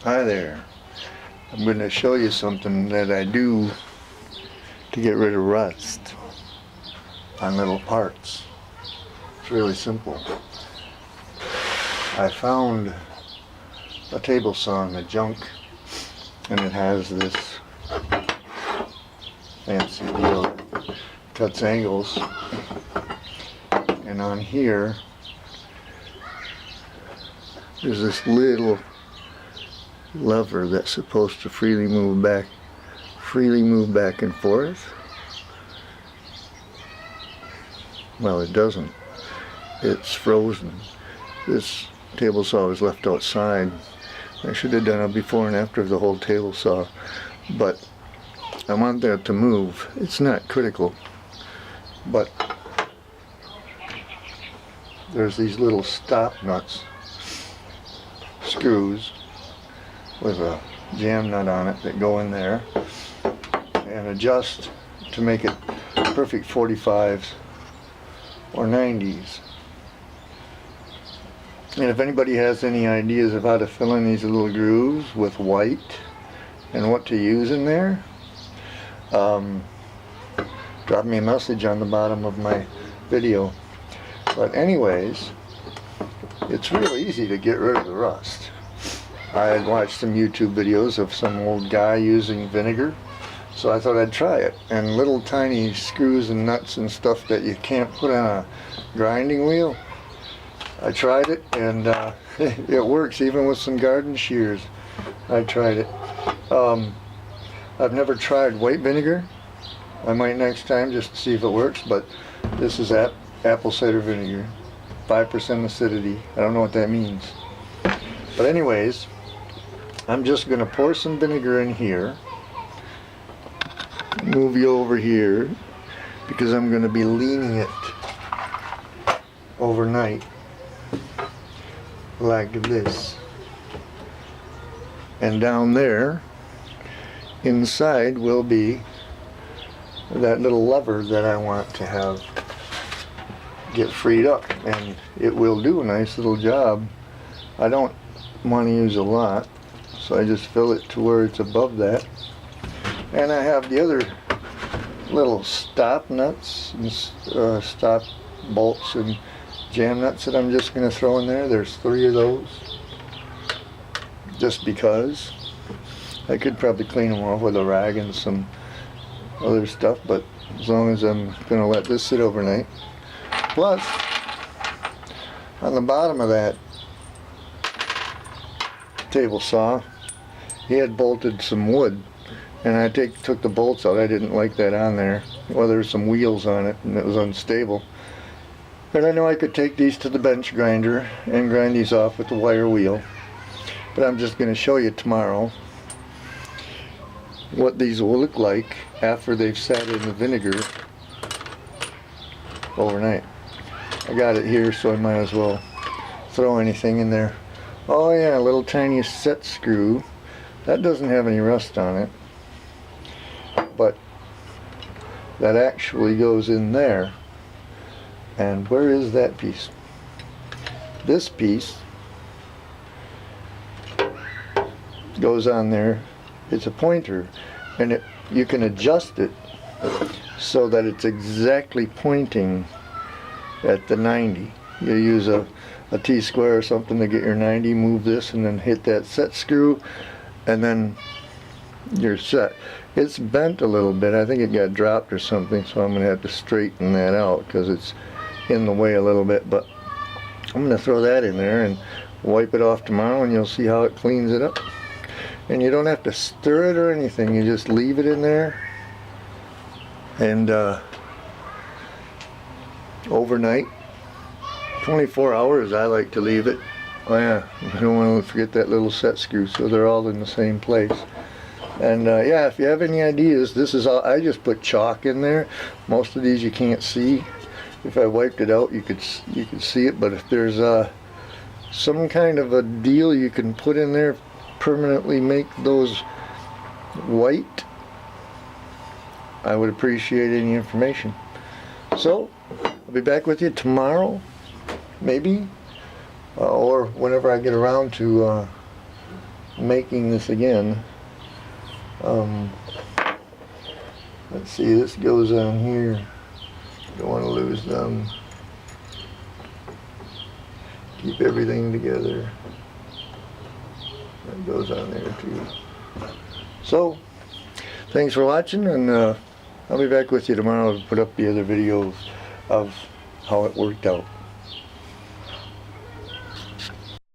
Hi there. I'm going to show you something that I do to get rid of rust on little parts. It's really simple. I found a table saw in the junk, and it has this fancy deal that cuts angles, and on here there's this little lever that's supposed to freely move back and forth. Well, it doesn't. It's frozen. This table saw was left outside. I should have done a before and after of the whole table saw, but I want that to move. It's not critical, but there's these little stop nuts, screws with a jam nut on it that go in there and adjust to make it perfect 45s or 90s. And if anybody has any ideas of how to fill in these little grooves with white and what to use in there, drop me a message on the bottom of my video. But anyways, it's real easy to get rid of the rust. I had watched some YouTube videos of some old guy using vinegar, so I thought I'd try it. And little tiny screws and nuts and stuff that you can't put on a grinding wheel, I tried it, and it works even with some garden shears. I tried it. I've never tried white vinegar. I might next time just to see if it works, but this is apple cider vinegar, 5% acidity. I don't know what that means. But anyways, I'm just going to pour some vinegar in here, move you over here, because I'm going to be leaning it overnight like this. And down there inside will be that little lever that I want to have get freed up, and it will do a nice little job. I don't want to use a lot, so I just fill it to where it's above that. And I have the other little stop nuts and stop bolts and jam nuts that I'm just going to throw in there. There's 3 of those, just because. I could probably clean them off with a rag and some other stuff, but as long as I'm going to let this sit overnight. Plus, on the bottom of that table saw, he had bolted some wood, and I took the bolts out. I didn't like that on there. Well, there were some wheels on it, and it was unstable. And I know I could take these to the bench grinder and grind these off with the wire wheel, but I'm just going to show you tomorrow what these will look like after they've sat in the vinegar overnight. I got it here, so I might as well throw anything in there. Oh yeah, a little tiny set screw. That doesn't have any rust on it, but that actually goes in there. And where is that piece? This piece goes on there. It's a pointer, and you can adjust it so that it's exactly pointing at the 90. You use a T-square or something to get your 90, move this, and then hit that set screw, and then you're set. It's bent a little bit. I think it got dropped or something, so I'm going to have to straighten that out because it's in the way a little bit. But I'm going to throw that in there and wipe it off tomorrow, and you'll see how it cleans it up. And you don't have to stir it or anything. You just leave it in there, and overnight, 24 hours I like to leave it. Oh yeah, I don't want to forget that little set screw, so they're all in the same place. And yeah, if you have any ideas, this is all. I just put chalk in there. Most of these you can't see. If I wiped it out, you could see it. But if there's some kind of a deal you can put in there, permanently make those white, I would appreciate any information. So I'll be back with you tomorrow, maybe, or whenever I get around to making this again. Let's see, this goes on here. Don't want to lose them. Keep everything together. That goes on there too. So, thanks for watching, and I'll be back with you tomorrow to put up the other videos of how it worked out.